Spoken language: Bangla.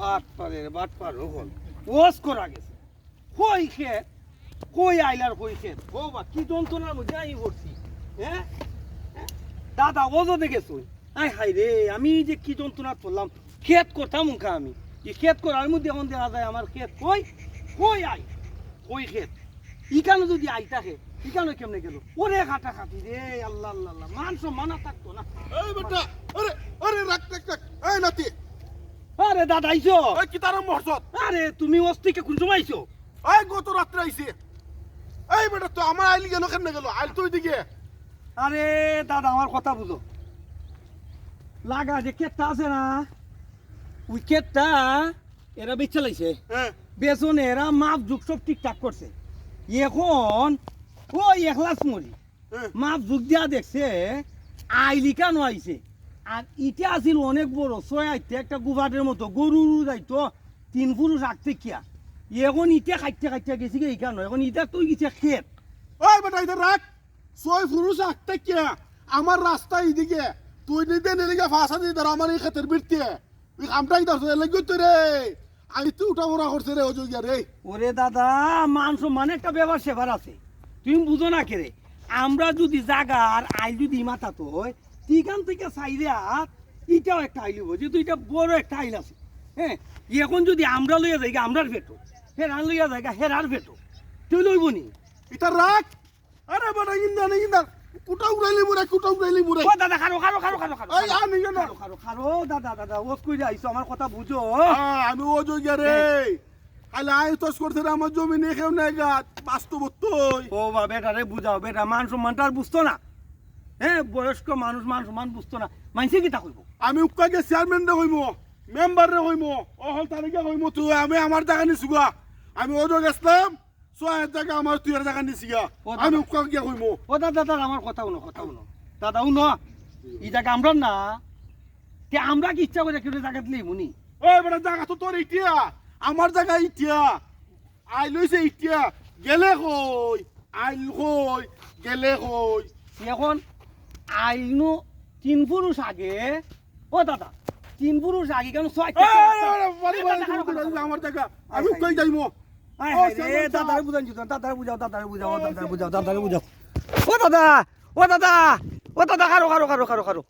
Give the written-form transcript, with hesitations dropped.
বাটপার হল ওস করা গেছে কই খেত কই আইলার কই খেত ও বা কি যন্ত্রণার মধ্যে আমি পড়ছি হ্যাঁ দাদা ওজো দেখেছো আই হাই রে আমি যে কি যন্ত্রণা পড়লাম খেত করতাম মুখা আমি এই খেত করার মধ্যে এখন দেখা যায় আমার খেত কই কই আই কই খেত ইকানো যদি আই থাকে ইকানো কেমনে গেল ওরে খাটা খাটি রে আল্লাহ আল্লাহ আল্লাহ মানা থাকতো না এই বেটা আরে আরে রাখ রাখ রাখ এই নাতি আরে দাদা আইছো এই কি তার মরছত আরে তুমি অস্তিকে কোন সময় আইছো এই গত রাত্রে আইছে এই বেটা তো আমার আইলি গেল কেন গেল আইল তুই দিকে আরে দাদা আমার কথা বুঝো লাগা যে কেটটা আছে না ওই কেটটা এরা বেচে লাইছে হ্যাঁ বেচনে এরা মাপ যুগ সব ঠিকঠাক করছে এখন ওই একলাস মরি হ্যাঁ মাপ যুগ দিয়া দেখছে আইলিকা নো আইছে আর ইটা আছিল অনেক বড় ছয় আইতে একটা গুভাটের মতো গরু যাইতো 3 পুরুষ আঁকতে কিয়া এখন ইটা খাইতে খাইতে গেছি গে ইকা নয় এখন ইটা তুই গেছে খেত ওই বেটা ইধর রাখ ছয় পুরুষ আটটা কে আমার রাস্তা এইদিকে তুই নিতে নিলিগে ফাঁসা দিয়ে ধর আমার এই ক্ষেতের বৃত্তি তুই কামটাই ধরছ লাগবে তুই রে আমি তুই উঠা মোড়া করছে রে অযোগ্য রে ওরে দাদা মান সম্মান একটা ব্যবহার সেবার আছে তুমি বুঝো না কে রে আমরা যদি জাগার আইল যদি মাথা তো হয় তিকান থেকে চাইলে আর এটাও একটা আইল হবো যেহেতু এটা বড় একটা আইল আছে হ্যাঁ এখন যদি আমরা লইয়া যাই আমরার ভেটো হেরান লইয়া যাই হেরার ভেটো তুই লইব নি এটা রাখ আরে বেটা ইন্দা না ইন্দা কুটা উড়াইলি মুরে ও দাদা খারো খারো খারো খারো খারো এই আমি কেন খারো খারো খারো দাদা দাদা ওস কইরা আইছো আমার কথা বুঝো আমি অযোগ্য রে আলে আই তোস করতে রে আমার জমি নিয়ে কেউ নাই গাত বাস্তব তুই ও বা বেটা রে বুঝাও বেটা মান সম্মানটা আর বুঝতো না হ্যাঁ বয়স্ক মানুষ মান সম্মান বুঝতো না মানছে কি তা কইব আমি উক্কাকে চেয়ারম্যান রে হইমো মেম্বার রে হইমো অহল তারিখে হইমো তুই আমি আমার জায়গা নিছুগা আমি অযোগ্য ইসলাম সোয়ের জায়গা আমার তুই এর জায়গা নিছিগা আমি উক্কাকে হইমো ও দাদা দাদা আমার কথা শুনো দাদা শুনো এই জায়গা আমরা না তে আমরা কি ইচ্ছা করে কেউ জায়গা দিলি মুনি ওই বেটা জায়গা তো তোর ইটিয়া আমার জায়গা ইটিয়া আই লইছে ইটিয়া গেলে কই আইল কই গেলে কই এখন আইনো 3 পুরুষ আগে ও দাদা 3 পুরুষ আগে কেন 6 আমার জায়গা আমি কই যাইমো দাদারে বুঝাইছো দাদারে বুঝাও ও দাদা খারো খারো খারো খারো